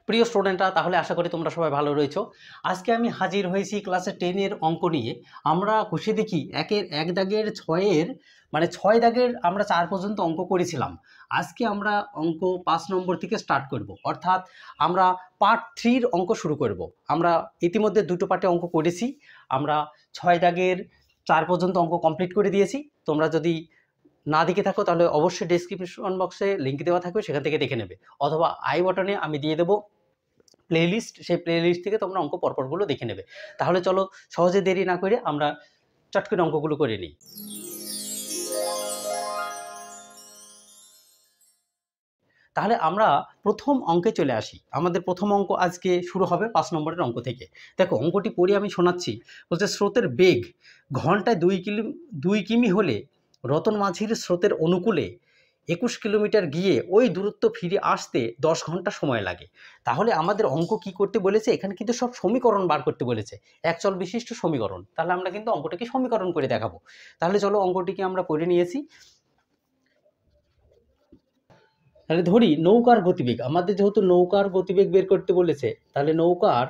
প্রিয় স্টুডেন্টরা, তাহলে আশা করি তোমরা সবাই ভালো রয়েছো। আজকে আমি হাজির হয়েছি ক্লাসে 10-এর অঙ্ক নিয়ে। আমরা কষে দেখি একের 1 দাগের 6-এর মানে 6 দাগের আমরা 4 পর্যন্ত অঙ্ক করেছিলাম। আজকে আমরা অঙ্ক 5 নম্বর থেকে স্টার্ট করব, অর্থাৎ আমরা পার্ট 3-র অঙ্ক শুরু করব। আমরা ইতিমধ্যে দুটো পার্টে অঙ্ক করেছি। আমরা 6 দাগের 4 পর্যন্ত অঙ্ক কমপ্লিট করে দিয়েছি। তোমরা যদি না দেখে থাকো তাহলে অবশ্যই ডেসক্রিপশন বক্সে লিঙ্ক দেওয়া থাকবে, সেখান থেকে দেখে নেবে, অথবা আই বাটনে আমি দিয়ে দেবো প্লেলিস্ট, সেই প্লেলিস্ট থেকে তোমরা অঙ্ক পরপরগুলো দেখে নেবে। তাহলে চলো সহজে দেরি না করে আমরা চট করে অঙ্কগুলো করে নিই। তাহলে আমরা প্রথম অঙ্কে চলে আসি। আমাদের প্রথম অঙ্ক আজকে শুরু হবে 5 নম্বরের অঙ্ক থেকে। দেখো অঙ্কটি পড়ে আমি শোনাচ্ছি। বলছে স্রোতের বেগ ঘন্টায় 2 কিমি হলে রতন মাঝির স্রোতের অনুকূলে 21 কিলোমিটার গিয়ে ওই দূরত্ব ফিরে আসতে 10 ঘন্টা সময় লাগে। তাহলে আমাদের অঙ্ক কি করতে বলেছে, এখানে কিন্তু সব সমীকরণ বার করতে বলেছে, এক চল বিশিষ্ট সমীকরণ। তাহলে আমরা কিন্তু অঙ্কটাকে সমীকরণ করে দেখাবো। তাহলে চলো অঙ্কটিকে আমরা পড়ে নিয়েছি। তাহলে ধরি নৌকার গতিবেগ, আমাদের যেহেতু নৌকার গতিবেগ বের করতে বলেছে, তাহলে নৌকার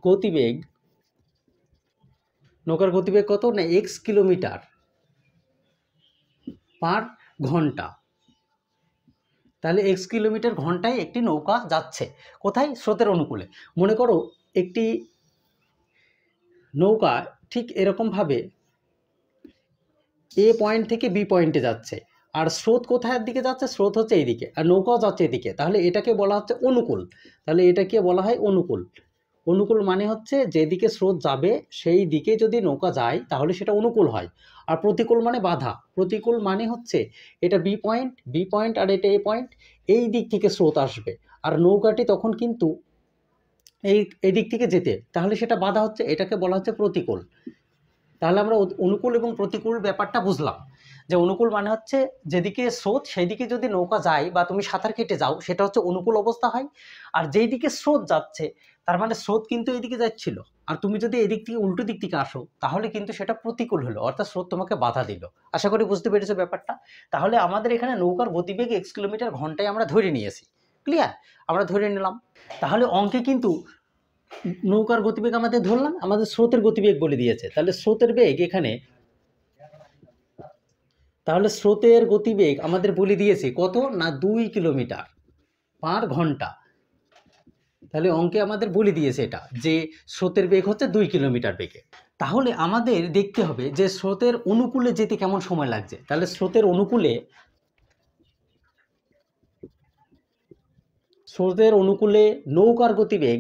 গতিবেগ কত না x কিলোমিটার পার ঘন্টা। তাহলে x কিলোমিটার ঘন্টায় একটি নৌকা যাচ্ছে কোথায়, স্রোতের অনুকূলে। মনে করো একটি নৌকা ঠিক এরকমভাবে এ পয়েন্ট থেকে বি পয়েন্টে যাচ্ছে, আর স্রোত কোথায় দিকে যাচ্ছে, স্রোত হচ্ছে এইদিকে, আর নৌকাও যাচ্ছে এদিকে। তাহলে এটাকে বলা হচ্ছে অনুকূল। তাহলে এটাকে বলা হয় অনুকূল। অনুকূল মানে হচ্ছে যেদিকে স্রোত যাবে সেই দিকে যদি নৌকা যায় তাহলে সেটা অনুকূল হয়। আর প্রতিকূল মানে বাধা। প্রতিকূল মানে হচ্ছে এটা বি পয়েন্ট আর এটা এ পয়েন্ট, এই দিক থেকে স্রোত আসবে আর নৌকাটি তখন কিন্তু এই দিক থেকে যেতে, তাহলে সেটা বাধা হচ্ছে, এটাকে বলা হচ্ছে প্রতিকূল। তাহলে আমরা অনুকূল এবং প্রতিকূল ব্যাপারটা বুঝলাম। যে অনুকূল মানে হচ্ছে যেদিকে স্রোত সেই দিকে যদি নৌকা যায় বা তুমি সাঁতার কেটে যাও, সেটা হচ্ছে অনুকূল অবস্থা হয়। আর যেই দিকে স্রোত যাচ্ছে তার মানে স্রোত কিন্তু এইদিকে যাচ্ছিল, আর তুমি যদি এদিক থেকে উল্টো দিক থেকে আসো তাহলে কিন্তু সেটা প্রতিকূল হলো, অর্থাৎ স্রোত তোমাকে বাধা দিল। আশা করি বুঝতে পেরেছো ব্যাপারটা। তাহলে আমাদের এখানে নৌকার গতিবেগ x কিলোমিটার ঘন্টায় আমরা ধরে নিয়েছি। ক্লিয়ার? আমরা ধরে নিলাম। তাহলে অঙ্কে কিন্তু নৌকার গতিবেগ আমাদের ধরলাম, আমাদের স্রোতের গতিবেগ বলে দিয়েছে। তাহলে স্রোতের বেগ এখানে, তাহলে স্রোতের গতিবেগ আমাদের বলে দিয়েছে কত না 2 কিলোমিটার পার ঘন্টা। তাহলে অঙ্কে আমাদের বলে দিয়েছে এটা যে স্রোতের বেগ হচ্ছে 2 কিলোমিটার বেগে। তাহলে আমাদের দেখতে হবে যে স্রোতের অনুকূলে যেতে কেমন সময় লাগছে। তাহলে স্রোতের অনুকূলে নৌকার গতিবেগ,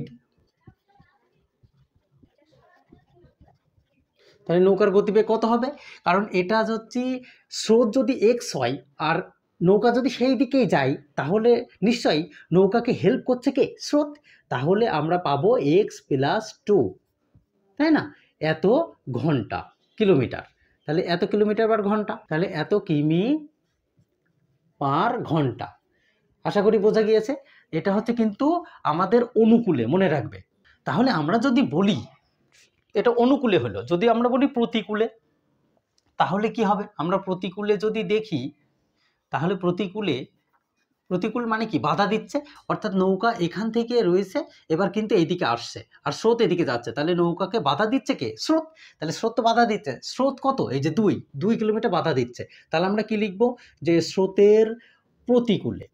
তাহলে নৌকার গতিবেগ কত হবে, কারণ এটা হচ্ছে স্রোত যদি এক্স হয় আর নৌকা যদি সেই দিকেই যায় তাহলে নিশ্চয়ই নৌকাকে হেল্প করছে কে, স্রোত। তাহলে আমরা পাবো এক্স প্লাস 2, তাই না, এত ঘন্টা কিলোমিটার। তাহলে এত কিলোমিটার পার ঘন্টা, তাহলে এত কিমি পার ঘন্টা। আশা করি বোঝা গিয়েছে। এটা হচ্ছে কিন্তু আমাদের অনুকূলে, মনে রাখবে। তাহলে আমরা যদি বলি এটা অনুকূলে হলো, যদি আমরা বলি প্রতিকূলে তাহলে কি হবে, আমরা প্রতিকূলে যদি দেখি তাহলে প্রতিকূল মানে কি, বাধা দিচ্ছে। অর্থাৎ নৌকা এখান থেকে রয়েছে, এবার কিন্তু এইদিকে আসছে আর স্রোত এদিকে যাচ্ছে, তাহলে নৌকাকে বাধা দিচ্ছে কে, স্রোত। তাহলে স্রোত তো বাধা দিচ্ছে, স্রোত কত, এই যে 2 কিলোমিটার বাধা দিচ্ছে। তাহলে আমরা কি লিখবো, যে স্রোতের প্রতিকূলে।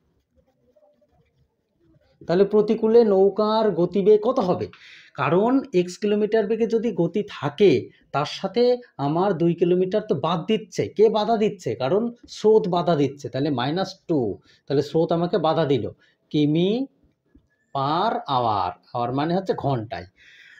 তাহলে প্রতিকূলে নৌকার গতিবেগ কত হবে, কারণ x কিলোমিটার বেগে যদি গতি থাকে তার সাথে আমার 2 কিলোমিটার তো বাদ দিচ্ছে, কে বাধা দিচ্ছে, কারণ স্রোত বাধা দিচ্ছে, তাহলে -2। তাহলে স্রোত আমাকে বাধা দিল কিমি পার আওয়ার, আওয়ার মানে হচ্ছে ঘন্টায়।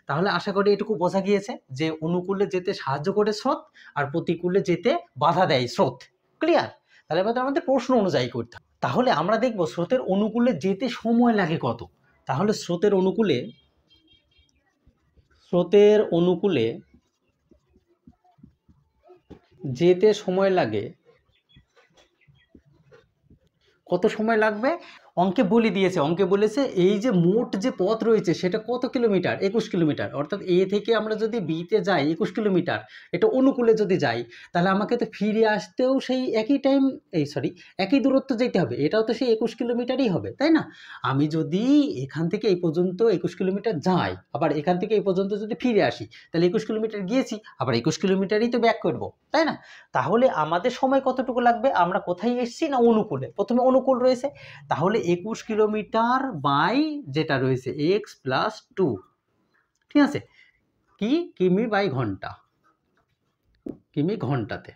তাহলে আশা করি এটুকু বোঝা গিয়েছে যে অনুকূলে যেতে সাহায্য করে স্রোত আর প্রতিকূলে যেতে বাধা দেয় স্রোত। ক্লিয়ার? তাহলে আমাদের প্রশ্ন অনুযায়ী করতে হবে। তাহলে আমরা দেখব স্রোতের অনুকূলে যেতে সময় লাগে কত। তাহলে স্রোতের অনুকূলে যেতে সময় লাগে, কত সময় লাগবে, অঙ্কে বলে দিয়েছে, অঙ্কে বলেছে এই যে মোট যে পথ রয়েছে সেটা কত কিলোমিটার, 21 কিলোমিটার। অর্থাৎ এ থেকে আমরা যদি বিতে যাই 21 কিলোমিটার, এটা অনুকূলে যদি যাই, তাহলে আমাকে তো ফিরে আসতেও সেই একই টাইম, একই দূরত্ব যেতে হবে, এটাও তো সেই 21 কিলোমিটারই হবে, তাই না? আমি যদি এখান থেকে এই পর্যন্ত 21 কিলোমিটার যাই, আবার এখান থেকে এই পর্যন্ত যদি ফিরে আসি, তাহলে 21 কিলোমিটার গিয়েছি, আবার 21 কিলোমিটারই তো ব্যাক করব, তাই না? তাহলে আমাদের সময় কতটুকু লাগবে? আমরা কোথায় এসেছি না অনুকূলে, প্রথমে অনুকূল রয়েছে, তাহলে 21 কিলোমিটার বাই যেটা রয়েছে এক্স প্লাস 2, ঠিক আছে, কি কিমি বাই ঘন্টা, কিমি ঘন্টাতে।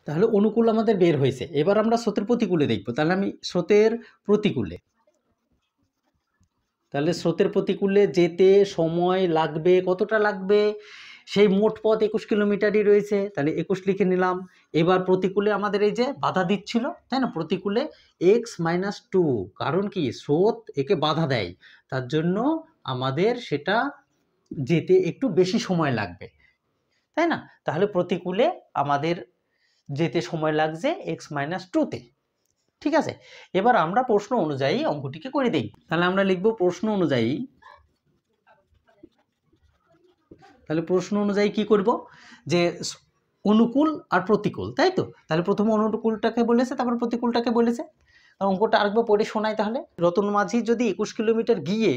তাহলে অনুকূল আমাদের বের হয়েছে। এবার আমরা স্রোতের প্রতিকূলে দেখব। তাহলে আমি স্রোতের প্রতিকূলে, তাহলে স্রোতের প্রতিকূলে যেতে সময় লাগবে, কতটা লাগবে? সেই মোট পথ 21 কিলোমিটারই রয়েছে, তাহলে 21 লিখে নিলাম। এবার প্রতিকূলে আমাদের এই যে বাধা দিচ্ছিল, তাই না, প্রতিকূলে x-2, কারণ কি স্রোত একে বাধা দেয়, তার জন্য আমাদের সেটা যেতে একটু বেশি সময় লাগবে, তাই না? তাহলে প্রতিকূলে আমাদের যেতে সময় লাগছে x-2তে, ঠিক আছে। এবার আমরা প্রশ্ন অনুযায়ী অঙ্কটিকে করে দেই। তাহলে আমরা লিখব প্রশ্ন অনুযায়ী, তাহলে প্রশ্ন অনুযায়ী কি করব, যে অনুকূল আর প্রতিকূল, তাই তো। তাহলে প্রথমে অনুকূলটাকে বলেছে, তারপর প্রতিকূলটাকে বলেছে। অঙ্কটা আরেকবার পড়ে শোনাই তাহলে। রতন মাঝি যদি 21 কিলোমিটার গিয়ে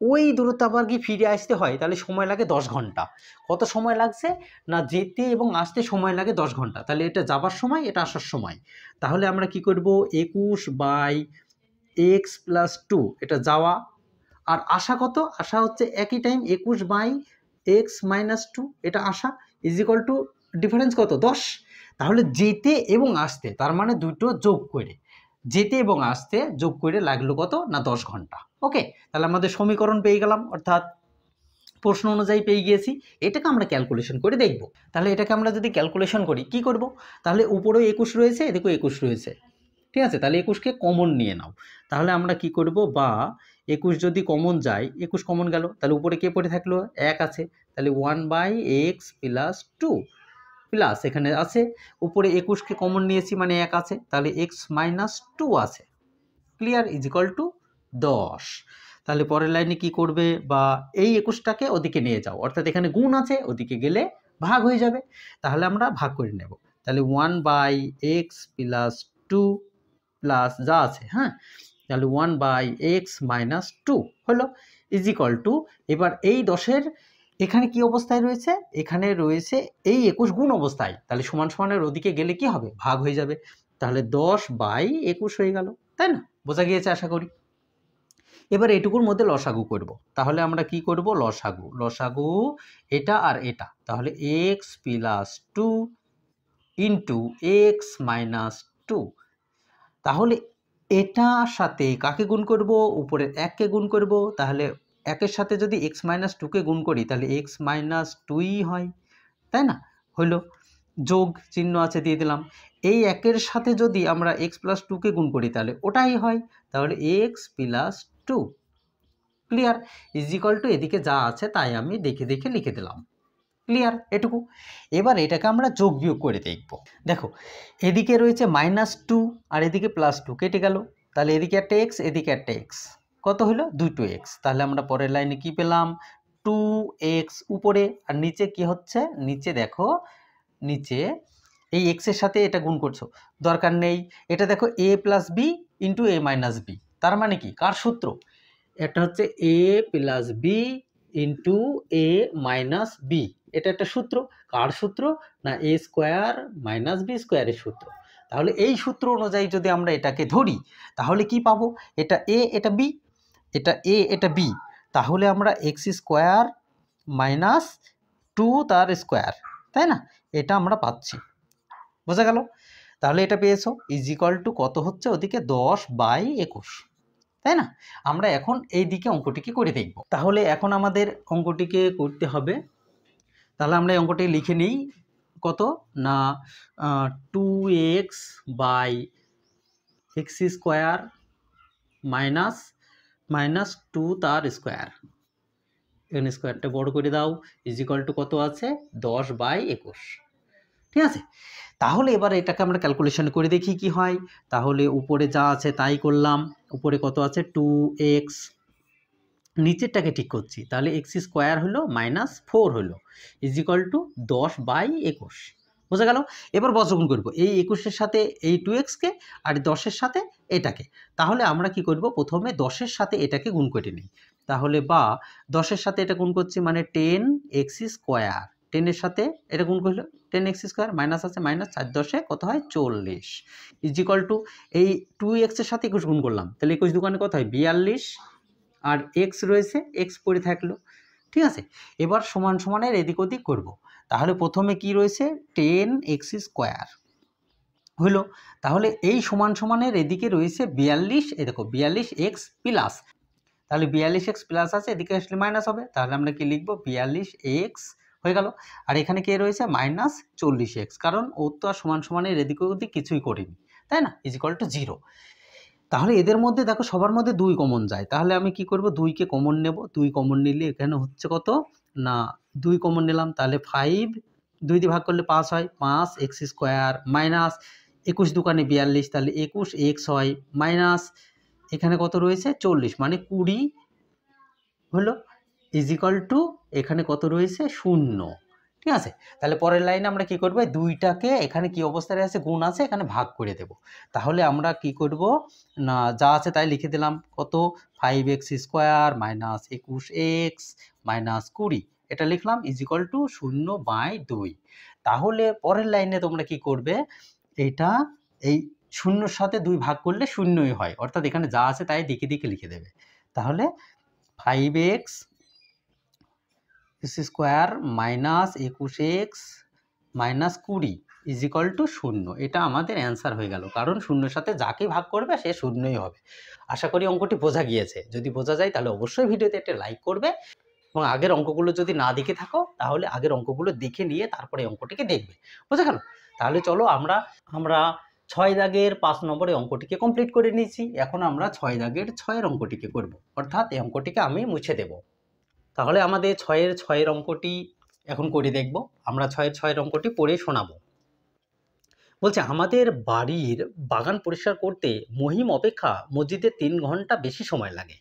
ওই দূরত্ব আবার গিয়ে ফিরে আসতে হয়, তাহলে সময় লাগে 10 ঘন্টা। কত সময় লাগছে না, যেতে এবং আসতে সময় লাগে 10 ঘন্টা। তাহলে এটা যাবার সময়, এটা আসার সময়। তাহলে আমরা কি করব, 21/x+2 এটা যাওয়া, আর আসা কত, আসা হচ্ছে একই টাইম 21/x-2 এটা আসা, ইজিক্যাল টু ডিফারেন্স কত, 10। তাহলে যেতে এবং আসতে, তার মানে দুটো যোগ করে, যেতে এবং আসতে যোগ করে লাগলো কত না 10 ঘন্টা। ওকে, তাহলে আমাদের সমীকরণ পেয়ে গেলাম, অর্থাৎ প্রশ্ন অনুযায়ী পেয়ে গিয়েছি। এটাকে আমরা ক্যালকুলেশন করে দেখব। তাহলে এটাকে আমরা যদি ক্যালকুলেশন করি, কি করব, তাহলে উপরেও 21 রয়েছে, এদিকেও 21 রয়েছে, ঠিক আছে। তাহলে 21কে কমন নিয়ে নাও। তাহলে আমরা কি করব, বা 21 যদি কমন যায়, 21 কমন গেল, তাহলে উপরে কে পড়ে থাকলো, 1 আছে, তাহলে 1/x+2 প্লাস এখানে আছে উপরে 21কে কমন নিয়েছি মানে 1 আছে, তাহলে x-2 আছে, ক্লিয়ার, ইজিক্যাল টু 10। তাহলে পরের লাইনে কি করবে, বা এই 21টাকে ওদিকে নিয়ে যাও, অর্থাৎ এখানে গুণ আছে, ওদিকে গেলে ভাগ হয়ে যাবে। তাহলে আমরা ভাগ করে নেব। তাহলে 1/x+2 প্লাস যা আছে, হ্যাঁ, তাহলে 1/x-2 হলো, ইজিক্যাল টু, এবার এই 10-এর এখানে কি অবস্থায় রয়েছে, এখানে রয়েছে এই 21 গুণ অবস্থায়, তাহলে সমান সমানের ওদিকে গেলে কি হবে, ভাগ হয়ে যাবে। তাহলে 10/21 হয়ে গেল, তাই না? বোঝা গিয়েছে আশা করি। এবার এটুকুর মধ্যে লসাগু করব। তাহলে আমরা কি করব, লসাগু, লসাগু এটা আর এটা, তাহলে x+2 ইন্টু x-2, তাহলে এটার সাথে কাকে গুণ করব, উপরের 1কে গুণ করব। তাহলে 1-এর সাথে যদি x-2কে গুণ করি, তাহলে x-2ই হয়, তাই না? হইল, যোগ চিহ্ন আছে দিয়ে দিলাম। এই 1-এর সাথে যদি আমরা x+2কে গুণ করি, তাহলে ওটাই হয়, তাহলে x+2, ক্লিয়ার, ইজিক্যাল টু, এদিকে যা আছে তাই আমি দেখে দেখে লিখে দিলাম, ক্লিয়ার এটুকু। এবার এটাকে আমরা যোগ বিয়োগ করে দেখব। দেখো, এদিকে রয়েছে -2 আর এদিকে +2, কেটে গেল, তাহলে এদিকে একটা x, এদিকে একটা x, কত হলো 2x। তাহলে আমরা পরের লাইনে কি পেলাম, 2x উপরে, আর নিচে কি হচ্ছে, নিচে দেখো, নিচে এই x এর সাথে এটা গুণ করছো, দরকার নেই। এটা দেখো a+b ইন্টু a-b, তার মানে কি, কার সূত্র, এটা হচ্ছে a+b ইন্টু a-b, এটা একটা সূত্র, কার সূত্র না a² - b² সূত্র। তাহলে এই সূত্র অনুযায়ী যদি আমরা এটাকে ধরি, তাহলে কি পাবো, এটা a এটা b, এটা a এটা b, তাহলে আমরা x² - 2 তার স্কোয়ার, তাই না, এটা আমরা পাচ্ছি, বোঝা গেল। তাহলে এটা পেয়েছো, ইজিক্যাল টু কত হচ্ছে ওদিকে 10/21, তাই না? আমরা এখন এই দিকে অঙ্কটিকে করে দেখব। তাহলে এখন আমাদের অঙ্কটিকে করতে হবে। তাহলে আমরা এই অঙ্কটি লিখে নিই, কত না 2x/x² -2 তার স্কোয়ার, এখানে স্কোয়ারটা বড় করে দাও, ইজিক্যাল টু কত আছে 10/21, ঠিক আছে। তাহলে এবার এটাকে আমরা ক্যালকুলেশন করে দেখি কি হয়। তাহলে উপরে যা আছে তাই করলাম, উপরে কত আছে 2x, নিচেরটাকে ঠিক করছি, তাহলে এক্স স্কোয়ার হলো -4 হলো = 10/21, বোঝা গেল। এবার বর্গমূল করব এই 21-এর সাথে এই 2x-কে আর 10-এর সাথে এটাকে। তাহলে আমরা কি করব, প্রথমে 10-এর সাথে এটাকে গুণ করে নিই। তাহলে বা 10-এর সাথে এটা গুণ করছি মানে 10x স্কোয়ার, 10-এর সাথে এটা গুণ করলে 10x স্কোয়ার, মাইনাস আছে মাইনাস, 4×10 কত হয় 40, = এই 2x-এর সাথে 21 গুণ করলাম, তাহলে 21 দোকানে কত হয় 42, আর এক্স রয়েছে, এক্স পড়ে থাকলো, ঠিক আছে। এবার সমান সমানের এদিক ওদিক করব। তাহলে প্রথমে কি রয়েছে 10x স্কোয়ার হলো, তাহলে এই সমান সমানের এদিকে রয়েছে 42, এই দেখো 42x প্লাস, তাহলে 42x প্লাস আছে, এদিকে আসলে মাইনাস হবে, তাহলে আমরা কি লিখবো 42x হয়ে গেল। আর এখানে কে রয়েছে -40x, কারণ ও তো আর সমান সমানের এদিক ওদিক কিছুই করিনি, তাই না, = 0। তাহলে এদের মধ্যে দেখো সবার মধ্যে 2 কমন যায়, তাহলে আমি কি করব 2কে কমন নেব, 2 কমন নিলে এখানে হচ্ছে কত না 2 কমন নিলাম, তাহলে 5, 2 দিয়ে ভাগ করলে 5 হয়, 5x স্কোয়ার মাইনাস 21 দোকানে 42, তাহলে 21x হয় মাইনাস এখানে কত রয়েছে 40 মানে 20 হলো, এখানে কত রয়েছে 0, ঠিক আছে। তাহলে পরের লাইনে আমরা কি করব, 2টাকে এখানে কি অবস্থায় আছে গুণ আছে, এখানে ভাগ করে দেব। তাহলে আমরা কি করব না যা আছে তাই লিখে দিলাম, কত 5x square minus 21x minus 20, এটা লিখলাম = 0/2। তাহলে পরের লাইনে তোমরা কি করবে, এটা এই 0-এর সাথে 2 ভাগ করলে 0ই হয়, অর্থাৎ এখানে যা আছে তাই দিকে দিকে লিখে দেবে। তাহলে 5x square minus 21x minus 20 = 0, এটা আমাদের অ্যান্সার হয়ে গেল, কারণ 0-এর সাথে যাকে ভাগ করবে সে 0ই হবে। আশা করি অঙ্কটি বোঝা গিয়েছে, যদি বোঝা যায় তাহলে অবশ্যই ভিডিওতে একটা লাইক করবে, এবং আগের অঙ্কগুলো যদি না দেখে থাকো তাহলে আগের অঙ্কগুলো দেখে নিয়ে তারপরে অঙ্কটিকে দেখবে, বোঝা গেল। তাহলে চলো আমরা 6 দাগের 5 নম্বরের অঙ্কটিকে কমপ্লিট করে নিয়েছি, এখন আমরা 6 দাগের 6-এর অঙ্কটিকে করব, অর্থাৎ এই অঙ্কটিকে আমি মুছে দেব। তাহলে আমাদের 6-এর অঙ্কটি এখন করে দেখব, আমরা 6-এর অঙ্কটি পড়ে শোনাবো। বলছে আমাদের বাড়ির বাগান পরিষ্কার করতে মহিম অপেক্ষা মসজিদের 3 ঘন্টা বেশি সময় লাগে।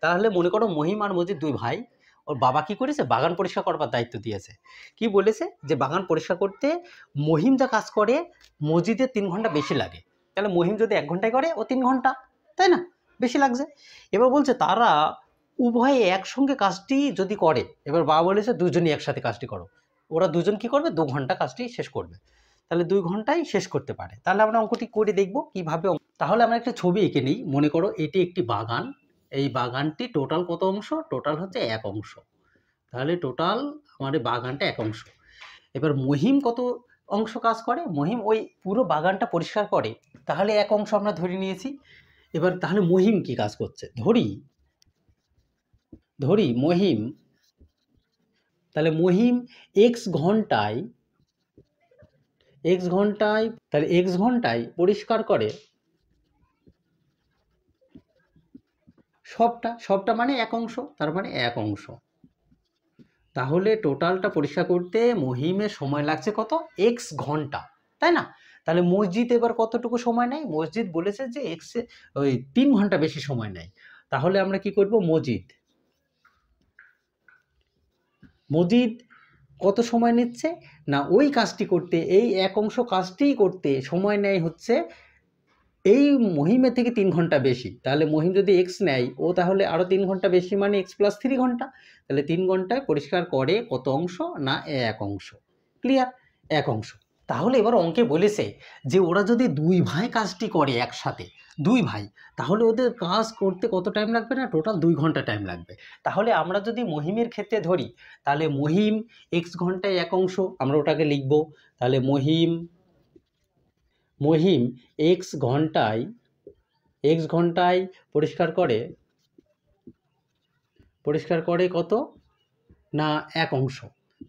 তাহলে মনে করো মহিম আর মসজিদ 2 ভাই, ওর বাবা কি করেছে বাগান পরিষ্কার করবার দায়িত্ব দিয়েছে, কি বলেছে যে বাগান পরিষ্কার করতে মহিম যা কাজ করে মসজিদের 3 ঘন্টা বেশি লাগে, তাহলে মহিম যদি 1 ঘন্টায় করে ও 3 ঘন্টা, তাই না, বেশি লাগছে। এবার বলছে তারা উভয়ে একসঙ্গে কাজটি যদি করে, এবার বাবা বলেছে দুজনই একসাথে কাজটি করো, ওরা দুজন কি করবে 2 ঘন্টা কাজটি শেষ করবে, তাহলে 2 ঘন্টায় শেষ করতে পারে। তাহলে আমরা অঙ্কটি করে দেখব কিভাবে। তাহলে আমরা একটা ছবি এঁকে নিই, মনে করো এটি একটি বাগান, এই বাগানটি টোটাল কত অংশ, টোটাল হচ্ছে 1 অংশ, তাহলে টোটাল আমাদের বাগানটা 1 অংশ। এবার মহিম কত অংশ কাজ করে, মহিম ওই পুরো বাগানটা পরিষ্কার করে, তাহলে 1 অংশ আমরা ধরে নিয়েছি। এবার তাহলে মহিম কি কাজ করছে, ধরি মহিম, তাহলে মহিম x ঘন্টায় তাহলে x ঘন্টায় পরিষ্কার করে সবটা মানে 1 অংশ, তার মানে 1 অংশ। তাহলে টোটালটা পরিষ্কার করতে মহিমের সময় লাগছে কত x ঘন্টা, তাই না। তাহলে মসজিদ এবার কতটুকু সময় নেয়, মসজিদ বলেছে যে ওই 3 ঘন্টা বেশি সময় নেয়, তাহলে আমরা কি করব মসজিদ কত সময় নিচ্ছে না ওই কাজটি করতে, এই 1 অংশ কাজটিই করতে সময় নেয় হচ্ছে এই মহিমের থেকে 3 ঘন্টা বেশি। তাহলে মহিম যদি x নেয় ও তাহলে আরও 3 ঘন্টা বেশি মানে x + 3 ঘন্টা, তাহলে 3 ঘন্টায় পরিষ্কার করে কত অংশ না 1 অংশ, ক্লিয়ার 1 অংশ। তাহলে এবার অঙ্কে বলেছে যে ওরা যদি 2 ভাই কাজটি করে একসাথে, 2 ভাই, তাহলে ওদের কাজ করতে কত টাইম লাগবে না টোটাল 2 ঘন্টা টাইম লাগবে। তাহলে আমরা যদি মহিমের ক্ষেত্রে ধরি, তাহলে মহিম x ঘন্টায় 1 অংশ, আমরা ওটাকে লিখব, তাহলে মহিম x ঘন্টায় পরিষ্কার করে কত না 1 অংশ,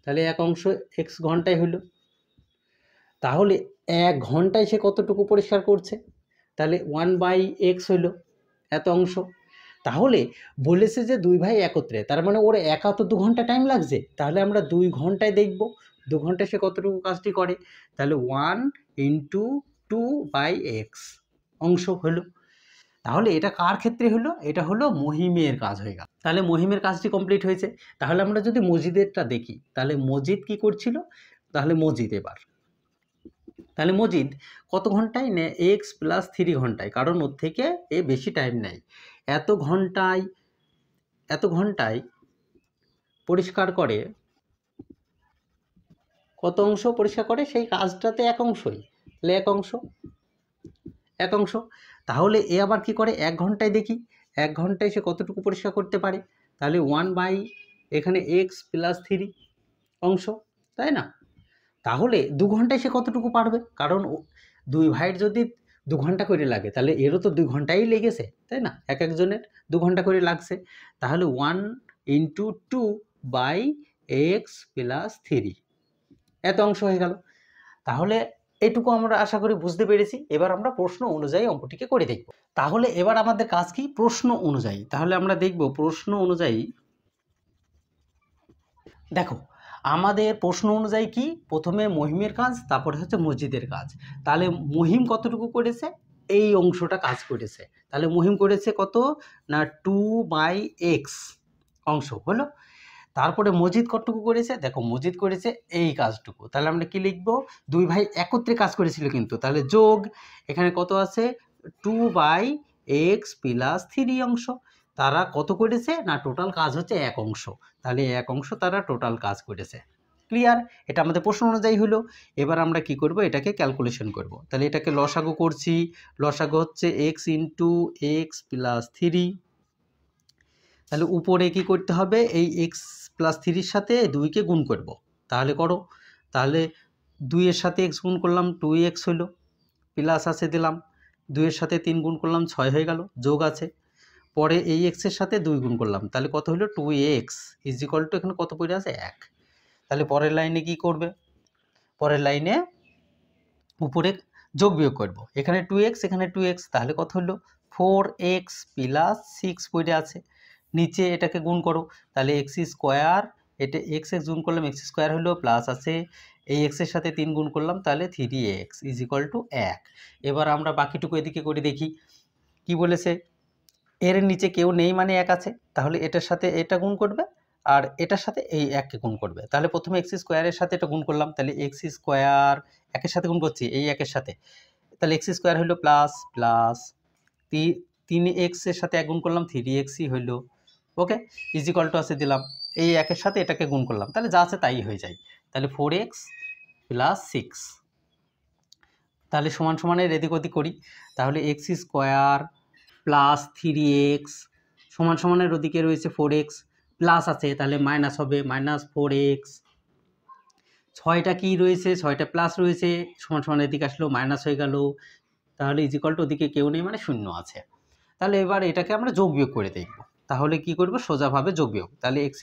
তাহলে 1 অংশ x ঘন্টায় হলো, তাহলে 1 ঘন্টায় সে কতটুকু পরিষ্কার করছে, তাহলে 1/x হলো এত অংশ। তাহলে বলেছে যে 2 ভাই একত্রে, তার মানে ওর একা তো 2 ঘন্টা টাইম লাগছে, তাহলে আমরা 2 ঘন্টায় দেখব 2 ঘন্টায় সে কতটুকু কাজটি করে, তাহলে 1 ইন্টু 2/x অংশ হলো। তাহলে এটা কার ক্ষেত্রে হলো? এটা হলো মহিমের কাজ হয়ে গেল। তাহলে মহিমের কাজটি কমপ্লিট হয়েছে। তাহলে আমরা যদি মজিদেরটা দেখি, তাহলে মজিদ কি করছিল? তাহলে মজিদ তাহলে মজিদ কত ঘন্টায় নেয়? x + 3 ঘন্টায়, কারণ ওর থেকে এ বেশি টাইম নেয়। এত ঘন্টায় পরিষ্কার করে কত অংশ পরিষ্কার করে? সেই কাজটাতে এক অংশই, তাহলে এক অংশ। তাহলে এ আবার কি করে? 1 ঘন্টায় দেখি, 1 ঘন্টায় সে কতটুকু পরিষ্কার করতে পারে? তাহলে 1 এখানে x + 3 অংশ, তাই না? তাহলে 2 ঘন্টায় সে কতটুকু পারবে? কারণ দুই ভাইয়ের যদি 2 ঘন্টা করে লাগে, তাহলে এরও তো 2 ঘন্টাই লেগেছে, তাই না? এক একজনের 2 ঘন্টা করে লাগছে। তাহলে 1 × 2/x + 3 এত অংশ হয়ে গেল। তাহলে এটুকু আমরা আশা করি বুঝতে পেরেছি। এবার আমরা প্রশ্ন অনুযায়ী অঙ্কটিকে করে দেখব। তাহলে এবার আমাদের কাজ কি? প্রশ্ন অনুযায়ী। তাহলে আমরা দেখব প্রশ্ন অনুযায়ী। দেখো, আমাদের প্রশ্ন অনুযায়ী কি? প্রথমে মহিমের কাজ, তারপরে হচ্ছে মজিদের কাজ। তাহলে মহিম কতটুকু করেছে? এই অংশটা কাজ করেছে। তাহলে মহিম করেছে কত? না 2/x অংশ হলো। তারপরে মজিদ কতটুকু করেছে? দেখো, মজিদ করেছে এই কাজটুকু। তাহলে আমরা কি লিখব? দুই ভাই একত্রে কাজ করেছিল কিন্তু, তাহলে যোগ, এখানে কত আছে? 2/x + 3 অংশ। তারা কত করেছে? না টোটাল কাজ হচ্ছে এক অংশ। তাহলে এক অংশ তারা টোটাল কাজ করেছে। ক্লিয়ার? এটা আমাদের প্রশ্ন অনুযায়ী হলো। এবার আমরা কি করব? এটাকে ক্যালকুলেশন করব। তাহলে এটাকে লসাগু করছি। লসাগু হচ্ছে x × x + 3। তাহলে উপরে কি করতে হবে? এই x + 3 সাথে 2কে গুণ করব। তাহলে করো। তাহলে 2 এর সাথে x গুণ করলাম 2x হলো, প্লাস আছে দিলাম, 2 এর সাথে 3 গুণ করলাম 6 হয়ে গেল, যোগ আছে। পরে এই x এর সাথে 2 গুণ করলাম, তাহলে কত হলো? 2x = এখানে কত পড়ে আছে? 1। তাহলে পরের লাইনে কি করবে? পরের লাইনে উপরে যোগ বিয়োগ করব। এখানে 2x, এখানে 2x, তাহলে কত হলো? 4x + 6 পড়ে আছে। নিচে এটাকে গুণ করো, তাহলে x², এটা x গুণ করলাম x² হলো, প্লাস আছে এই x এর সাথে 3 গুণ করলাম, তাহলে 3x = 1। এবার আমরা বাকিটুকু এদিকে করে দেখি কি বলেছে। এর নিচে কেউ নেই মানে 1 আছে, তাহলে এটার সাথে এটা গুণ করবে আর এটার সাথে এই 1কে গুণ করবে। তাহলে প্রথমে x² এর সাথে এটা গুণ করলাম, তাহলে x² 1 এর সাথে গুণ করছি এই 1 এর সাথে, তাহলে x² হলো প্লাস 3x এর সাথে 1 গুণ করলাম 3x হলো, ওকে, = আছে দিলাম, এই 1 এর সাথে এটাকে গুণ করলাম, তাহলে যা আছে তাই হয়ে যায়। তাহলে 4x + 6, তাহলে সমান সমানের এদিক ওদিক করি। তাহলে x² + 3x সমান সমানের ওদিকে রয়েছে 4x, প্লাস আছে তাহলে মাইনাস হবে, -4x। 6টা কি রয়েছে? 6টা প্লাস রয়েছে, সমান সমান এদিকে আসলো, মাইনাস হয়ে গেল। তাহলে = ওদিকে কেউ নেই মানে 0 আছে। তাহলে এবার এটাকে আমরা যোগ বিয়োগ করে দেখব। তাহলে কি করব? সোজাভাবে যোগ বিয়োগ। তাহলে x²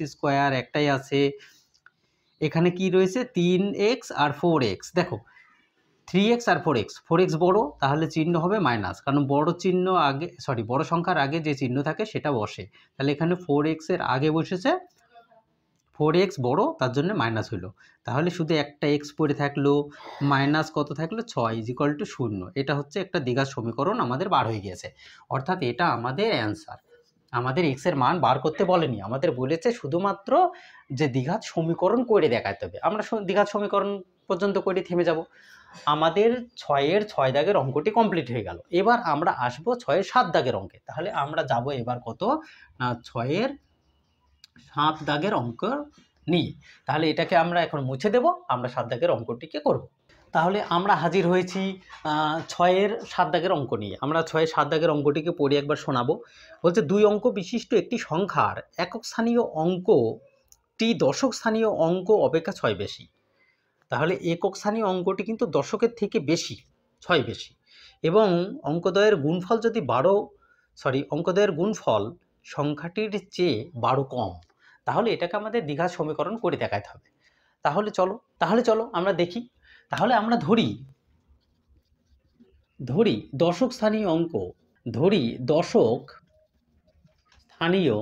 একটাই আছে, এখানে কি রয়েছে? 3x আর 4x। দেখো 3x আর 4x, 4x বড়, তাহলে চিহ্ন হবে মাইনাস, কারণ বড় চিহ্ন আগে, বড় সংখ্যার আগে যে চিহ্ন থাকে সেটা বসে। তাহলে এখানে 4x এর আগে বসেছে, 4x বড়, তার জন্য মাইনাস হলো। তাহলে শুধু একটা x পড়ে থাকলো, মাইনাস কত থাকলো? 6 = 0। এটা হচ্ছে একটা দ্বিঘাত সমীকরণ আমাদের বার হয়ে গিয়েছে। অর্থাৎ এটা আমাদের অ্যান্সার। আমাদের x এর মান বার করতে বলেনি, আমাদের বলেছে শুধুমাত্র যে দ্বিঘাত সমীকরণ করে দেখাতে হবে। আমরা দ্বিঘাত সমীকরণ পর্যন্ত করে থেমে যাব। আমাদের 6-এর 6 দাগের অঙ্কটি কমপ্লিট হয়ে গেল। এবার আমরা আসবো 6-এর 7 দাগের অঙ্কে। তাহলে আমরা যাব এবার কত? না 6-এর 7 দাগের অঙ্ক নিয়ে। তাহলে এটাকে আমরা এখন মুছে দেব, আমরা 7 দাগের অঙ্কটিকে করব। তাহলে আমরা হাজির হয়েছি 6-এর 7 দাগের অঙ্ক নিয়ে। আমরা 6-এর 7 দাগের অঙ্কটিকে পড়ে একবার শোনাবো। বলছে 2 অঙ্ক বিশিষ্ট একটি সংখ্যার একক স্থানীয় অঙ্কটি দশক স্থানীয় অঙ্ক অপেক্ষা 6 বেশি। তাহলে একক স্থানীয় অঙ্কটি কিন্তু দশকের থেকে বেশি, 6 বেশি, এবং অঙ্কদ্বয়ের গুণফল যদি অঙ্কদ্বয়ের গুণফল সংখ্যাটির চেয়ে 12 কম, তাহলে এটাকে আমাদের দ্বিঘাত সমীকরণ করে দেখাতে হবে। তাহলে চলো আমরা দেখি। তাহলে আমরা ধরি দশক স্থানীয় অঙ্ক, দশক স্থানীয়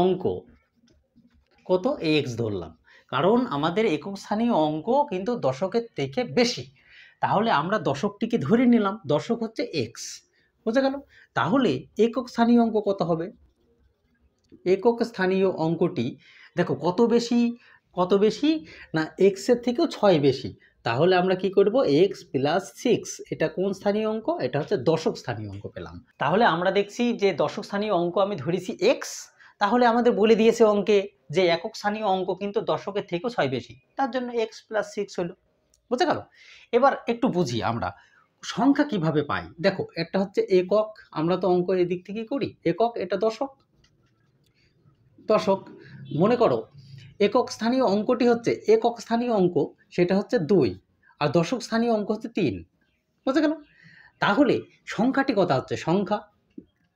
অঙ্ক কত? x ধরলাম। কারণ আমাদের একক স্থানীয় অঙ্ক কিন্তু দশকের থেকে বেশি। তাহলে আমরা দশকটিকে ধরে নিলাম, দশক হচ্ছে এক্স, বুঝা গেল? তাহলে একক স্থানীয় অঙ্ক কত হবে? একক স্থানীয় অঙ্কটি দেখো কত বেশি, কত বেশি না এক্সের থেকেও 6 বেশি। তাহলে আমরা কি করব, এক্স প্লাস 6, এটা কোন স্থানীয় অঙ্ক? এটা হচ্ছে দশক স্থানীয় অঙ্ক পেলাম। তাহলে আমরা দেখছি যে দশক স্থানীয় অঙ্ক আমি ধরেছি এক্স, তাহলে আমাদের বলে দিয়েছে অঙ্কে যে একক স্থানীয় অঙ্ক কিন্তু দশকের থেকেও 6 বেশি, তার জন্য এক্স প্লাস 6 হলো। বুঝে গেল? এবার একটু বুঝি আমরা সংখ্যা কিভাবে পাই। দেখো একটা হচ্ছে একক, আমরা তো অঙ্ক এদিক থেকেই করি, একক এটা দশক, দশক। মনে করো একক স্থানীয় অঙ্কটি হচ্ছে, একক স্থানীয় অঙ্ক সেটা হচ্ছে 2, আর দশক স্থানীয় অঙ্ক হচ্ছে 3। বুঝে গেল? তাহলে সংখ্যাটি কথা হচ্ছে সংখ্যা,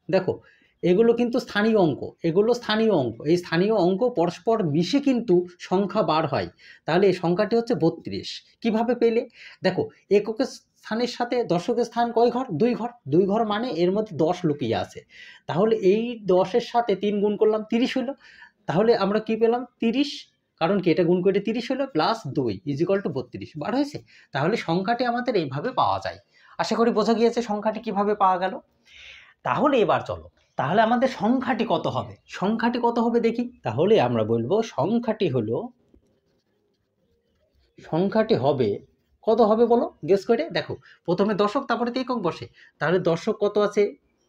দেখো এগুলো কিন্তু স্থানীয় অঙ্ক, এগুলো স্থানীয় অঙ্ক, এই স্থানীয় অঙ্ক পরস্পর মিশে কিন্তু সংখ্যা বার হয়। তাহলে এই সংখ্যাটি হচ্ছে 32। কিভাবে পেলে? দেখো এককের স্থানের সাথে দশকের স্থান কয় ঘর? 2 ঘর, 2 ঘর মানে এর মধ্যে 10 লুকিয়ে আছে। তাহলে এই 10-এর সাথে 3 গুণ করলাম 30 হলো। তাহলে আমরা কি পেলাম? 30, কারণ কি এটা গুণ করে 30 হলো, প্লাস 2 ইজিক্যাল টু 32 বার হয়েছে। তাহলে সংখ্যাটি আমাদের এইভাবে পাওয়া যায়। আশা করি বোঝা গিয়েছে সংখ্যাটি কিভাবে পাওয়া গেল। তাহলে এবার চলো, তাহলে আমাদের সংখ্যাটি কত হবে? সংখ্যাটি কত হবে দেখি। তাহলে আমরা বলবো সংখ্যাটি হলো, সংখ্যাটি হবে কত হবে বলো, গেস করে দেখো। প্রথমে দশক, তারপরে তো একক বসে। তাহলে দশক কত আছে?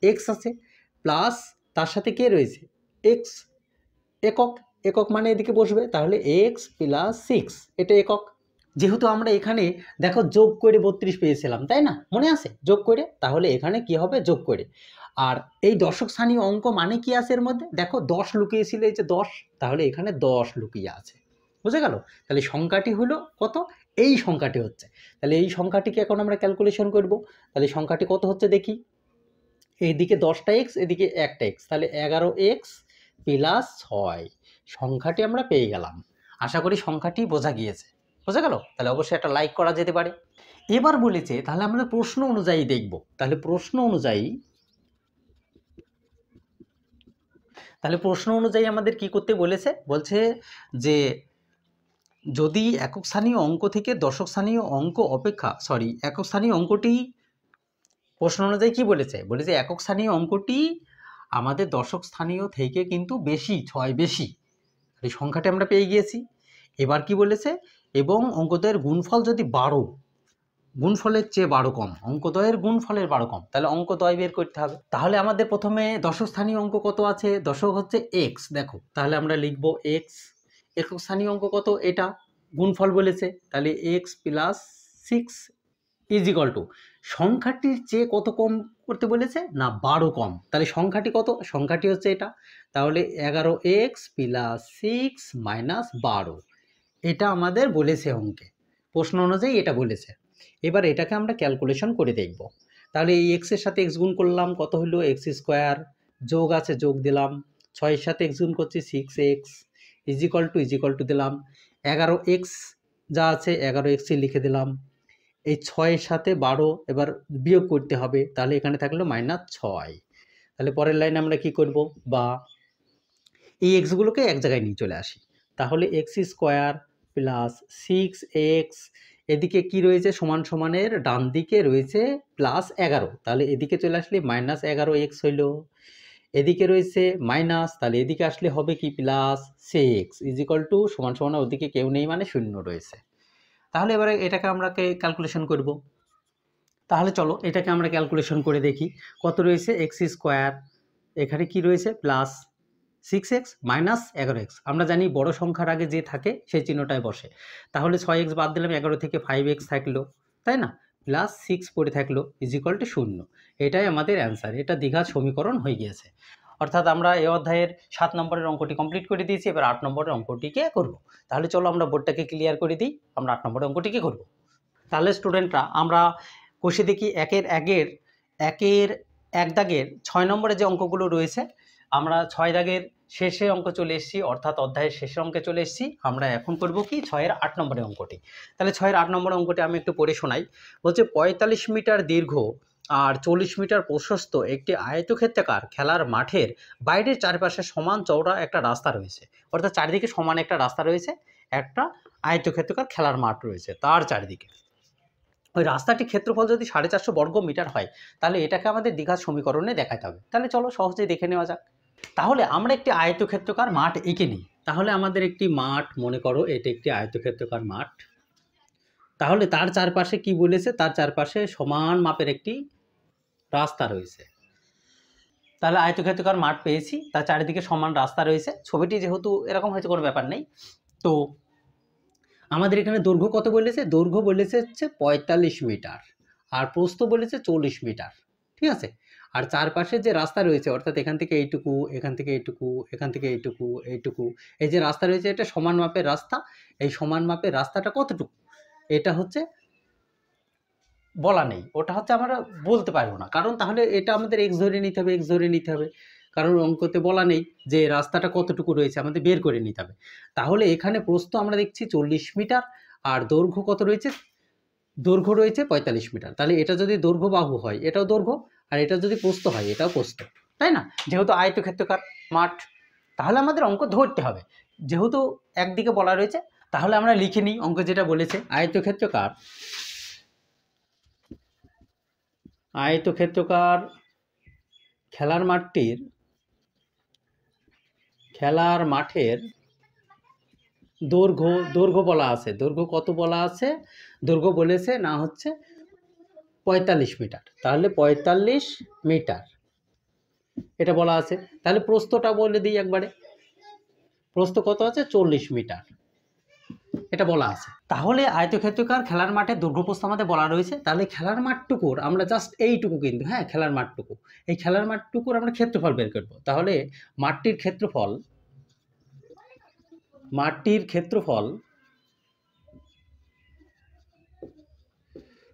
এক্স আছে, প্লাস তার সাথে কে রয়েছে? এক্স, একক, একক মানে এদিকে বসবে, তাহলে এক্স প্লাস 6, এটা একক। যেহেতু আমরা এখানে দেখো যোগ করে 32 পেয়েছিলাম, তাই না? মনে আছে যোগ করে, তাহলে এখানে কি হবে? যোগ করে। আর এই দশক স্থানীয় অঙ্ক মানে কি আছে এর মধ্যে? দেখো 10 লুকিয়েছিল, এই যে 10, তাহলে এখানে 10 লুকিয়ে আছে। বুঝে গেল? তাহলে সংখ্যাটি হলো কত? এই সংখ্যাটি হচ্ছে। তাহলে এই সংখ্যাটিকে এখন আমরা ক্যালকুলেশন করব। তাহলে সংখ্যাটি কত হচ্ছে দেখি। এইদিকে 10টা এক্স, এদিকে একটা এক্স, তাহলে 11x প্লাস 6 সংখ্যাটি আমরা পেয়ে গেলাম। আশা করি সংখ্যাটি বোঝা গিয়েছে। বোঝা গেল? তাহলে অবশ্যই একটা লাইক করা যেতে পারে। এবার বলেছে তাহলে আমরা প্রশ্ন অনুযায়ী দেখব। তাহলে প্রশ্ন অনুযায়ী আমাদের কি করতে বলেছে? বলছে যে যদি একক স্থানীয় অঙ্ক থেকে দশক স্থানীয় অঙ্ক অপেক্ষা, একক স্থানীয় অঙ্কটি, প্রশ্ন অনুযায়ী কি বলেছে? বলেছে একক স্থানীয় অঙ্কটি আমাদের দশক স্থানীয় থেকে কিন্তু বেশি, 6 বেশি। এই সংখ্যাটি আমরা পেয়ে গিয়েছি। এবার কি বলেছে? এবং অঙ্কদ্বয়ের গুণফল যদি 12, গুণফলের চেয়ে 12 কম, অঙ্কদ্বয়ের গুণফলের 12 কম, তাহলে অঙ্কদ্বয় বের করতে হবে। তাহলে আমাদের প্রথমে দশক স্থানীয় অঙ্ক কত আছে? দশক হচ্ছে এক্স, দেখো তাহলে আমরা লিখব এক্স। একক স্থানীয় অঙ্ক কত? এটা গুণফল বলেছে, তাহলে এক্স প্লাস 6 ইজিক্যাল টু সংখ্যাটির চেয়ে কত কম করতে বলেছে? না 12 কম। তাহলে সংখ্যাটি কত? সংখ্যাটি হচ্ছে এটা, তাহলে 11x প্লাস 6 মাইনাস 12, এটা আমাদের বলেছে অঙ্কে, প্রশ্ন অনুযায়ী এটা বলেছে। এবার এটাকে আমরা ক্যালকুলেশন করে দেখব। তাহলে এই এক্সের সাথে এক্স গুণ করলাম, কত হলো? এক্স স্কোয়ার, যোগ আছে যোগ দিলাম, 6-এর সাথে এক্স গুণ করছি 6x ইজিক্যাল টু দিলাম 11x, যা আছে 11xই লিখে দিলাম। এই 6-এর সাথে 12 এবার বিয়োগ করতে হবে, তাহলে এখানে থাকলো -6। তাহলে পরের লাইনে আমরা কি করব? বা এই এক্সগুলোকে এক জায়গায় নিয়ে চলে আসি। তাহলে এক্স স্কোয়ার প্লাস 6x, এদিকে কি রয়েছে? সমান সমানের ডান দিকে রয়েছে +11, তাহলে এদিকে চলে আসলে -11x হইল। এদিকে রয়েছে মাইনাস, তাহলে এদিকে আসলে হবে কি? +6 ইজিক্যাল টু সমান সমান, ওদিকে কেউ নেই মানে 0 রয়েছে। তাহলে এবারে এটাকে আমরা ক্যালকুলেশন করব। তাহলে চলো এটাকে আমরা ক্যালকুলেশন করে দেখি। কত রয়েছে? এক্স স্কোয়ার, এখানে কি রয়েছে? +6x মাইনাস 11x, আমরা জানি বড় সংখ্যার আগে যে থাকে সেই চিহ্নটায় বসে। তাহলে 6x বাদ দিলাম, 11 থেকে 5x থাকলো, তাই না? +6 পড়ে থাকলো ইজিক্যাল টু 0। এটাই আমাদের অ্যান্সার, এটা দ্বিঘাত সমীকরণ হয়ে গিয়েছে। অর্থাৎ আমরা এই অধ্যায়ের 7 নম্বরের অঙ্কটি কমপ্লিট করে দিয়েছি। এবার 8 নম্বরের অঙ্কটিকে করব। তাহলে চলো আমরা বোর্ডটাকে ক্লিয়ার করে দিই, আমরা 8 নম্বরের অঙ্কটিকে করব। তাহলে স্টুডেন্টরা আমরা কষে দেখি একের এক দাগের 6 নম্বরে যে অঙ্কগুলো রয়েছে, আমরা 6 দাগের শেষে অঙ্ক চলে এসেছি, অর্থাৎ অধ্যায়ের শেষের অঙ্কে চলে এসেছি। আমরা এখন করব কি? 6-এর 8 নম্বরের অঙ্কটি। তাহলে 6-এর 8 নম্বরের অঙ্কটি আমি একটু পড়ে শোনাই। বলছে 45 মিটার দীর্ঘ আর 40 মিটার প্রশস্ত একটি আয়তক্ষেত্রাকার খেলার মাঠের বাইরের চারপাশে সমান চওড়া একটা রাস্তা রয়েছে, অর্থাৎ চারিদিকে সমান একটা রাস্তা রয়েছে। একটা আয়তক্ষেত্রাকার খেলার মাঠ রয়েছে, তার চারিদিকে ওই রাস্তাটির ক্ষেত্রফল যদি 450 বর্গ মিটার হয়, তাহলে এটাকে আমাদের দ্বিঘাত সমীকরণে দেখাতে হবে। তাহলে চলো সহজেই দেখে নেওয়া যাক। তাহলে আমরা একটি আয়তক্ষেত্রাকার মাঠ এঁকে নিই। তাহলে আমাদের একটি মাঠ, মনে করো এটা একটি আয়তক্ষেত্রাকার মাঠ। তাহলে তার চারপাশে কি বলেছে, তার চারপাশে সমান মাপের একটি রাস্তা রয়েছে। তাহলে আয়তক্ষেত্রাকার মাঠ পেয়েছি, তার চারিদিকে সমান রাস্তা রয়েছে। ছবিটি যেহেতু এরকম হয়েছে কোনো ব্যাপার নেই। তো আমাদের এখানে দৈর্ঘ্য কত বলেছে, দৈর্ঘ্য বলেছে হচ্ছে 45 মিটার, আর প্রস্থ বলেছে 40 মিটার, ঠিক আছে। আর চারপাশে যে রাস্তা রয়েছে, অর্থাৎ এখান থেকে এইটুকু, এখান থেকে এইটুকু, এখান থেকে এইটুকু, এইটুকু, এই যে রাস্তা রয়েছে এটা সমান মাপের রাস্তা। এই সমান মাপের রাস্তাটা কতটুকু এটা হচ্ছে বলা নেই, ওটা হচ্ছে আমরা বলতে পারবো না, কারণ তাহলে এটা আমাদের এক্স ধরে নিতে হবে, এক্স ধরে নিতে হবে, কারণ অঙ্কতে বলা নেই যে রাস্তাটা কতটুকু রয়েছে, আমাদের বের করে নিতে হবে। তাহলে এখানে প্রস্থ আমরা দেখছি 40 মিটার, আর দৈর্ঘ্য কত রয়েছে, দৈর্ঘ্য রয়েছে 45 মিটার। তাহলে এটা যদি দৈর্ঘ্য বাহু হয় এটাও দৈর্ঘ্য, আর এটা যদি প্রস্থ হয় এটাও প্রস্থ, তাই না? যেহেতু আয়তক্ষেত্রাকার মাঠ, তাহলে আমাদের অঙ্ক ধরতে হবে। যেহেতু একদিকে বলা রয়েছে, তাহলে আমরা লিখে নিই অঙ্ক যেটা বলেছে। আয়তক্ষেত্রাকার খেলার মাঠের দৈর্ঘ্য বলা আছে। দৈর্ঘ্য কত বলা আছে, দৈর্ঘ্য বলেছে না হচ্ছে 45 মিটার। তাহলে 45 মিটার এটা বলা আছে। তাহলে প্রস্থটা বলে দিই একবারে, প্রস্থ কত আছে, 40 মিটার, এটা বলা আছে। তাহলে আয়তক্ষেত্রাকার খেলার মাঠের দৈর্ঘ্য প্রস্থ আমাদের বলা রয়েছে। তাহলে খেলার মাঠটুকুর আমরা জাস্ট এইটুকু, কিন্তু হ্যাঁ খেলার মাঠটুকু, এই খেলার মাঠটুকুর আমরা ক্ষেত্রফল বের করব। তাহলে মাঠটির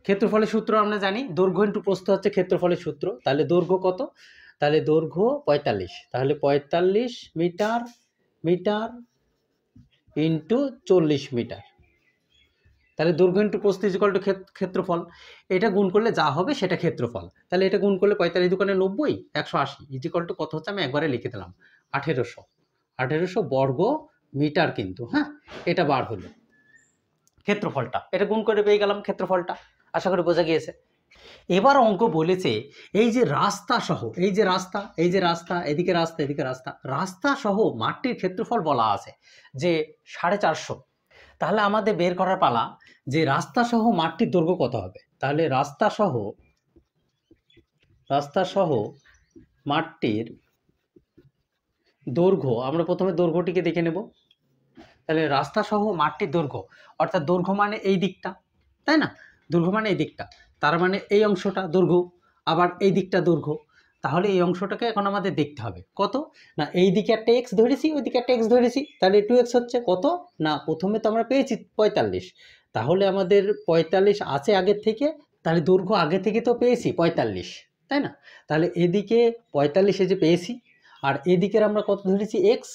ক্ষেত্রফলের সূত্র আমরা জানি, দৈর্ঘ্য ইন্টু প্রস্থ হচ্ছে ক্ষেত্রফলের সূত্র। তাহলে দৈর্ঘ্য কত, তাহলে দৈর্ঘ্য 45, তাহলে 45 মিটার ইন্টু 40 মিটার, তাহলে দৈর্ঘ্য ইন্টু প্রস্থ ইকুয়াল টু ক্ষেত্রফল। এটা গুণ করলে যা হবে সেটা ক্ষেত্রফল। তাহলে এটা গুণ করলে 45 দুগুণে 90, 180 ইকুয়াল টু কত হচ্ছে, আমি একবারে লিখে দিলাম 1800 বর্গ মিটার, কিন্তু হ্যাঁ এটা বার হলো ক্ষেত্রফলটা, এটা গুণ করে পেয়ে গেলাম ক্ষেত্রফলটা। আশা করি বোঝা গিয়েছে। এবার অঙ্ক বলেছে এই যে রাস্তা সহ, এই যে রাস্তা, এদিকে রাস্তা সহ মাঠটির ক্ষেত্রফল বলা আছে যে 450। তাহলে আমাদের বের করার পালা যে রাস্তা সহ মাঠটির দৈর্ঘ্য কত হবে। তাহলে রাস্তা সহ মাঠটির দৈর্ঘ্য, আমরা প্রথমে দৈর্ঘ্যটিকে দেখে নেব। তাহলে রাস্তা সহ মাঠটির দৈর্ঘ্য, অর্থাৎ দৈর্ঘ্য মানে এই দিকটা, তাই না, দৈর্ঘ্য মানে এই দিকটা, তার মানে এই অংশটা দৈর্ঘ্য, আবার এই দিকটা দৈর্ঘ্য। তাহলে এই অংশটাকে এখন আমাদের দেখতে হবে কত, না এই দিকে একটা এক্স ধরেছি, ওই দিকে একটা এক্স ধরেছি, তাহলে 2x হচ্ছে কত, না প্রথমে তো আমরা পেয়েছি 45, তাহলে আমাদের 45 আছে আগের থেকে, তাহলে দৈর্ঘ্য আগে থেকে তো পেয়েছি 45, তাই না। তাহলে এদিকে 45 যে পেয়েছি, আর এদিকের আমরা কত ধরেছি এক্স,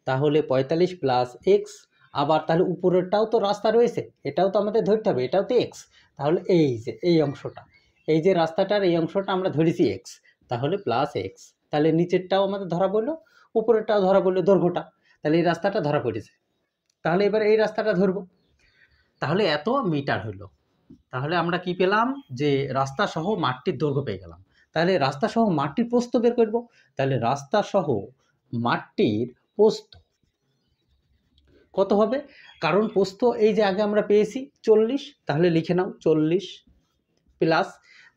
তাহলে 45 প্লাস এক্স, আবার তাহলে উপরেরটাও তো রাস্তা রয়েছে, এটাও তো আমাদের ধরতে হবে, এটাও তো এক্স। তাহলে এই যে এই অংশটা, এই যে রাস্তাটার এই অংশটা আমরা ধরেছি এক্স, তাহলে প্লাস এক্স, তাহলে নিচেরটাও আমাদের ধরা পড়লো, উপরেরটাও ধরা পড়লো দৈর্ঘ্যটা, তাহলে এই রাস্তাটা ধরা পড়েছে। তাহলে এবার এই রাস্তাটা ধরবো, তাহলে এত মিটার হলো। তাহলে আমরা কি পেলাম, যে রাস্তা সহ মাঠটির দৈর্ঘ্য পেয়ে গেলাম। তাহলে রাস্তা সহ মাঠটির প্রস্থ বের করব। তাহলে রাস্তা সহ মাঠটির প্রস্থ কত হবে, কারণ প্রস্থ এই যে আগে আমরা পেয়েছি 40, তাহলে লিখে নাও 40 প্লাস,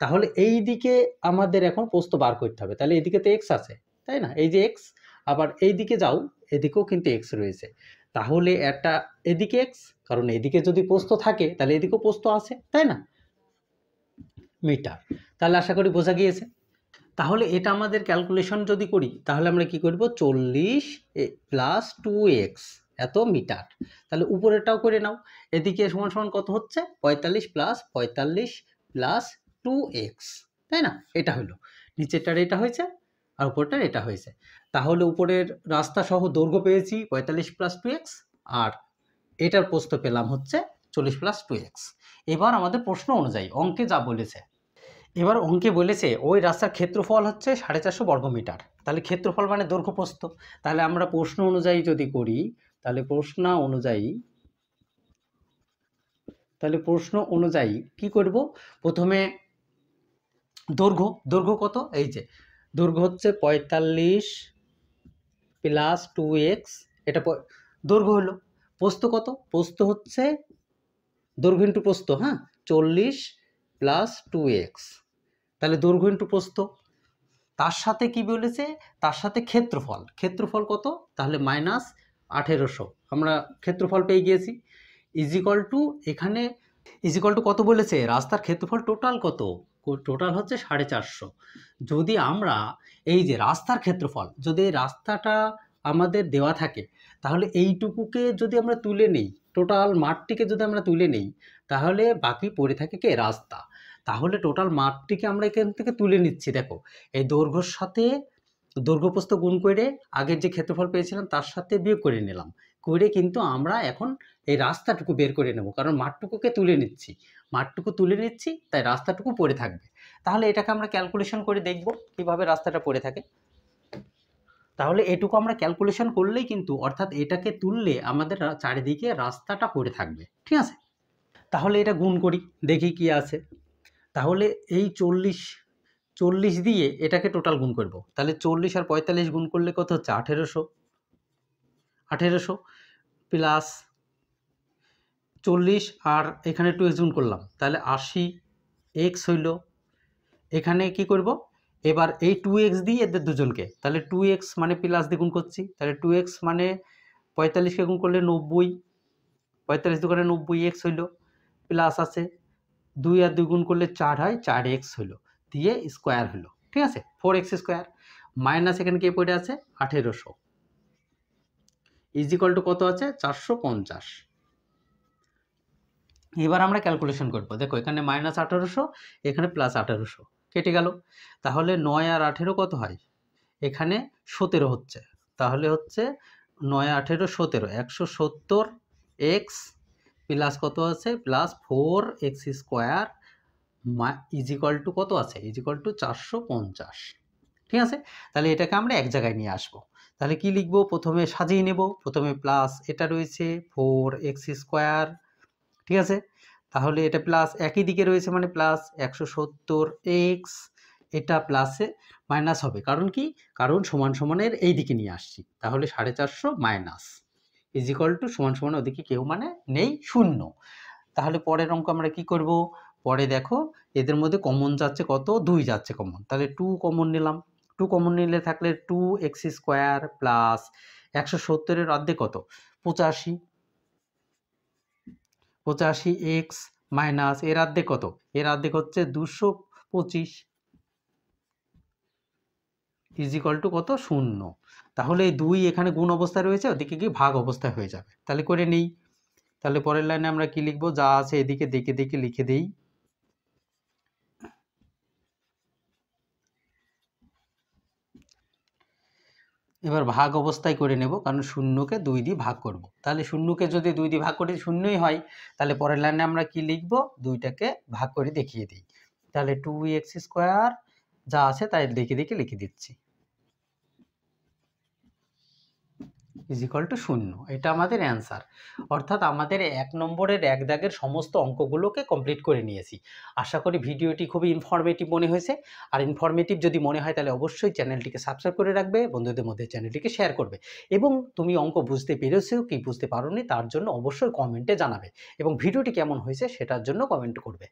তাহলে এই দিকে আমাদের এখন প্রস্থ বার করতে হবে। তাহলে এদিকে তো এক্স আছে, তাই না, এই যে এক্স, আবার এই দিকে যাও, এদিকেও কিন্তু এক্স রয়েছে, তাহলে একটা এদিকে এক্স, কারণ এদিকে যদি প্রস্থ থাকে তাহলে এদিকেও প্রস্থ আছে, তাই না, মিটার। তাহলে আশা করি বোঝা গিয়েছে। তাহলে এটা আমাদের ক্যালকুলেশন যদি করি, তাহলে আমরা কি করব, 40 প্লাস 2x এত মিটার। তাহলে উপরেরটাও করে নাও, এদিকে সমান সমান কত হচ্ছে, 45 প্লাস 2x, তাই না, এটা হলো নিচেরটার, এটা হয়েছে, আর উপরটার এটা হয়েছে। তাহলে উপরের রাস্তা সহ দৈর্ঘ্য পেয়েছি 45 প্লাস 2x, আর এটার প্রস্থ পেলাম হচ্ছে 40 প্লাস 2x। এবার আমাদের প্রশ্ন অনুযায়ী অঙ্কে যা বলেছে, এবার অঙ্কে বলেছে ওই রাস্তার ক্ষেত্রফল হচ্ছে 450 বর্গ মিটার। তাহলে ক্ষেত্রফল মানে দৈর্ঘ্য প্রস্থ। তাহলে আমরা প্রশ্ন অনুযায়ী যদি করি, তাহলে প্রশ্ন অনুযায়ী তাহলে প্রশ্ন অনুযায়ী কি করব, প্রথমে দৈর্ঘ্য কত, এই যে দৈর্ঘ্য হচ্ছে 45 প্লাস 2x, এটা দৈর্ঘ্য হলো। প্রস্থ কত, প্রস্থ হচ্ছে দৈর্ঘ্য ইন্টু প্রস্থ, হ্যাঁ 40 প্লাস 2x, তাহলে দৈর্ঘ্য ইন্টু প্রস্থ। তার সাথে কি বলেছে, তার সাথে ক্ষেত্রফল কত, তাহলে -1800, আমরা ক্ষেত্রফল পেয়ে গিয়েছি। ইজিকল টু, এখানে ইজিকল টু কত বলেছে, রাস্তার ক্ষেত্রফল টোটাল কত, টোটাল হচ্ছে 450। যদি আমরা এই যে রাস্তার ক্ষেত্রফল, যদি এই রাস্তাটা আমাদের দেওয়া থাকে, তাহলে এইটুকুকে যদি আমরা তুলে নিই, টোটাল মাঠটিকে যদি আমরা তুলে নিই, তাহলে বাকি পড়ে থাকে কে, রাস্তা। তাহলে টোটাল মাঠটিকে আমরা এখান থেকে তুলে নিচ্ছি। দেখো, এই দৈর্ঘ্যর সাথে দৈর্ঘ্যপ্রস্থ গুণ করে আগের যে ক্ষেত্রফল পেয়েছিলাম তার সাথে বিয়োগ করে নিলাম, করে কিন্তু আমরা এখন এই রাস্তাটুকু বের করে নেব, কারণ মাঠটুকুকে তুলে নিচ্ছি, তাই রাস্তাটুকু পড়ে থাকবে। তাহলে এটাকে আমরা ক্যালকুলেশন করে দেখব কিভাবে রাস্তাটা পড়ে থাকে। তাহলে এটুকু আমরা ক্যালকুলেশন করলেই কিন্তু, অর্থাৎ এটাকে তুললে আমাদের চারিদিকে রাস্তাটা পড়ে থাকবে, ঠিক আছে। তাহলে এটা গুণ করি, দেখি কি আছে। তাহলে এই 40 দিয়ে এটাকে টোটাল গুণ করব, তাহলে 40 আর 45 গুণ করলে কত হচ্ছে, 1800 প্লাস 40 আর এখানে 2x গুণ করলাম, তাহলে 80x হইল। এখানে কি করব, এবার এই 2x দিয়ে এদের দুজনকে, তাহলে 2x মানে প্লাস দিয়ে গুণ করছি, তাহলে 2x মানে 45কে গুণ করলে 90, 45 দোকানে 90x হইল, প্লাস আছে 2 আর 2 গুণ করলে 4 হয়, 4x হইল, দিয়ে স্কোয়ার হলো, ঠিক আছে, 4x স্কোয়ার, মাইনাস এখানে কে পড়ে আছে, 1800, ইজিকল টু কত আছে, 450। এবার আমরা ক্যালকুলেশন করব, দেখো এখানে -1800, এখানে +1800, কেটে গেল। তাহলে 9 আর 18 কত হয়, এখানে 17 হচ্ছে, তাহলে হচ্ছে 9 18 17, 170x প্লাস কত আছে, প্লাস 4x স্কোয়ার ইজিকল টু কত আছে, ইজিকল টু 450, ঠিক আছে। তাহলে এটাকে আমরা এক জায়গায় নিয়ে আসবো। তাহলে কি লিখবো, প্রথমে সাজিয়ে নেব, প্রথমে প্লাস এটা রয়েছে 4x স্কোয়ার, ঠিক আছে। তাহলে এটা প্লাস একই দিকে রয়েছে মানে প্লাস 170x, এটা প্লাসে মাইনাস হবে, কারণ কি, কারণ সমান সমানের এই দিকে নিয়ে আসছি, তাহলে 450 মাইনাস ইজিকল টু সমান সমান ওদিকে কেউ মানে নেই, 0। তাহলে পরের অঙ্ক আমরা কি করব, পরে দেখো এদের মধ্যে কমন যাচ্ছে কত, 2 যাচ্ছে কমন, তাহলে 2 কমন নিলাম, 2 কমন নিলে থাকলে 2x স্কোয়ার প্লাস 170-এর অর্ধেক কত, 85x মাইনাস এর অর্ধেক কত, এর অর্ধেক হচ্ছে 225 ইজিকল টু কত, 0। তাহলে এই 2 এখানে গুণ অবস্থায় রয়েছে, ওদিকে কি ভাগ অবস্থায় হয়ে যাবে, তাহলে করে নেই। তাহলে পরের লাইনে আমরা কি লিখবো, যা আছে এদিকে দেখে দেখে লিখে দেই। এবার ভাগ অবস্থায় করে নেব, কারণ 0কে 2 দিয়ে ভাগ করব, তাহলে 0কে যদি 2 দিয়ে ভাগ করি 0ই হয়, তাহলে পরের লাইনে আমরা কি লিখব, 2টাকে ভাগ করে দেখিয়ে দিই। তাহলে 2x স্কোয়ার যা আছে তাই দেখে দেখে লিখে দিচ্ছি, ইজিকল টু 0, এটা আমাদের অ্যান্সার। অর্থাৎ আমাদের 1 নম্বরের 1 দাগের সমস্ত অঙ্কগুলোকে কমপ্লিট করে নিয়েছি। আশা করি ভিডিওটি খুবই ইনফরমেটিভ মনে হয়েছে। আর ইনফরমেটিভ যদি মনে হয় তাহলে অবশ্যই চ্যানেলটিকে সাবস্ক্রাইব করে রাখবে, বন্ধুদের মধ্যে চ্যানেলটিকে শেয়ার করবে, এবং তুমি অঙ্ক বুঝতে পেরেছো কি বুঝতে পারোনি তার জন্য অবশ্যই কমেন্টে জানাবে, এবং ভিডিওটি কেমন হয়েছে সেটার জন্য কমেন্ট করবে।